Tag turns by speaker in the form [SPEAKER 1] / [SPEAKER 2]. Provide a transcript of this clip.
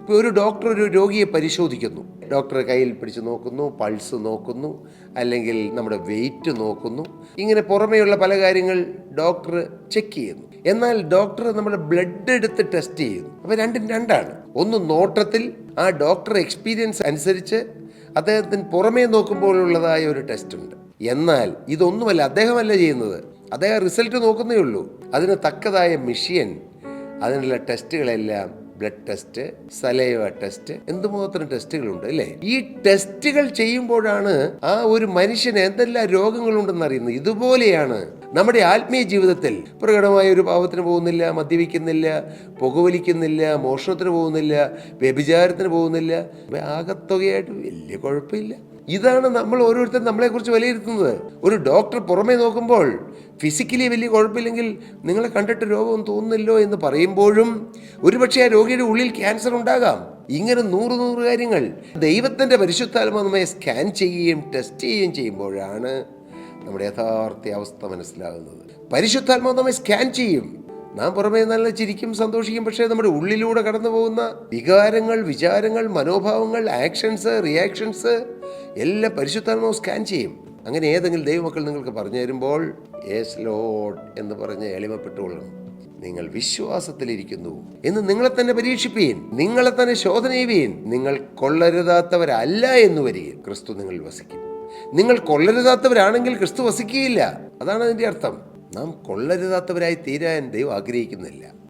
[SPEAKER 1] ഇപ്പോൾ ഒരു ഡോക്ടർ ഒരു രോഗിയെ പരിശോധിക്കുന്നു. ഡോക്ടർ കയ്യിൽ പിടിച്ച് നോക്കുന്നു, പൾസ് നോക്കുന്നു, അല്ലെങ്കിൽ നമ്മുടെ വെയിറ്റ് നോക്കുന്നു. ഇങ്ങനെ പുറമേയുള്ള പല കാര്യങ്ങൾ ഡോക്ടർ ചെക്ക് ചെയ്യുന്നു. എന്നാൽ ഡോക്ടർ നമ്മുടെ ബ്ലഡ് എടുത്ത് ടെസ്റ്റ് ചെയ്യുന്നു. അപ്പോൾ രണ്ടും രണ്ടാണ്. ഒന്ന് നോട്ടത്തിൽ ആ ഡോക്ടർ എക്സ്പീരിയൻസ് അനുസരിച്ച് അദ്ദേഹത്തിന് പുറമേ നോക്കുമ്പോഴുള്ളതായ ഒരു ടെസ്റ്റ് ഉണ്ട്. എന്നാൽ ഇതൊന്നുമല്ല, അദ്ദേഹമല്ല ചെയ്യുന്നത്. അദ്ദേഹം റിസൾട്ട് നോക്കുന്നേ ഉള്ളൂ. അതിന് തക്കതായ മെഷീൻ, അതിനുള്ള ടെസ്റ്റുകളെല്ലാം ബ്ലഡ് ടെസ്റ്റ്, സലൈവ ടെസ്റ്റ്, എന്തുമാത്രം ടെസ്റ്റുകളുണ്ട് അല്ലേ? ഈ ടെസ്റ്റുകൾ ചെയ്യുമ്പോഴാണ് ആ ഒരു മനുഷ്യന് എന്തെല്ലാം രോഗങ്ങളുണ്ടെന്ന് അറിയുന്നത്. ഇതുപോലെയാണ് നമ്മുടെ ആത്മീയ ജീവിതത്തിൽ. പ്രകടമായ ഒരു പാപത്തിന് പോകുന്നില്ല, മദ്യപിക്കുന്നില്ല, പുകവലിക്കുന്നില്ല, മോഷണത്തിന് പോകുന്നില്ല, വ്യഭിചാരത്തിന് പോകുന്നില്ല, ആകത്തുകയായിട്ട് വലിയ കുഴപ്പമില്ല. ഇതാണ് നമ്മൾ ഓരോരുത്തരും നമ്മളെക്കുറിച്ച് വിലയിരുത്തുന്നത്. ഒരു ഡോക്ടർ പുറമേ നോക്കുമ്പോൾ ഫിസിക്കലി വലിയ കുഴപ്പമില്ലെങ്കിൽ നിങ്ങളെ കണ്ടിട്ട് രോഗം തോന്നുന്നില്ലോ എന്ന് പറയുമ്പോഴും ഒരുപക്ഷെ ആ രോഗിയുടെ ഉള്ളിൽ ക്യാൻസർ ഉണ്ടാകാം. ഇങ്ങനെ നൂറ് കാര്യങ്ങൾ ദൈവത്തിൻ്റെ പരിശുദ്ധാത്മാവ് നമ്മെ സ്കാൻ ചെയ്യുകയും ടെസ്റ്റ് ചെയ്യുകയും ചെയ്യുമ്പോഴാണ് നമ്മുടെ യഥാർത്ഥ അവസ്ഥ മനസ്സിലാകുന്നത്. പരിശുദ്ധാത്മാവ് നമ്മെ സ്കാൻ ചെയ്യും. നാം പുറമേ നല്ല ചിരിക്കും, സന്തോഷിക്കും. പക്ഷേ നമ്മുടെ ഉള്ളിലൂടെ കടന്നു പോകുന്ന വികാരങ്ങൾ, വിചാരങ്ങൾ, മനോഭാവങ്ങൾ, ആക്ഷൻസ്, റിയാക്ഷൻസ് എല്ലാം പരിശുദ്ധാത്മാവ് സ്കാൻ ചെയ്യും. അങ്ങനെ ഏതെങ്കിലും ദൈവമക്കൾ നിങ്ങൾക്ക് പറഞ്ഞു തരുമ്പോൾ യേസ് ലോർഡ് എന്ന് പറഞ്ഞ് എളിമപ്പെട്ടുകൊള്ളണം. നിങ്ങൾ വിശ്വാസത്തിലിരിക്കുന്നു എന്ന് നിങ്ങളെ തന്നെ പരീക്ഷിപ്പീൻ, നിങ്ങളെ തന്നെ ശോധന ചെയ്യുവീൻ. നിങ്ങൾ കൊള്ളരുതാത്തവരല്ല എന്ന് വരികയും ക്രിസ്തു നിങ്ങളിൽ വസിക്കും. നിങ്ങൾ കൊള്ളരുതാത്തവരാണെങ്കിൽ ക്രിസ്തു വസിക്കുകയില്ല. അതാണ് അതിൻ്റെ അർത്ഥം. നാം കൊള്ളരുതാത്തവരായി തീരാൻ ദൈവം ആഗ്രഹിക്കുന്നില്ല.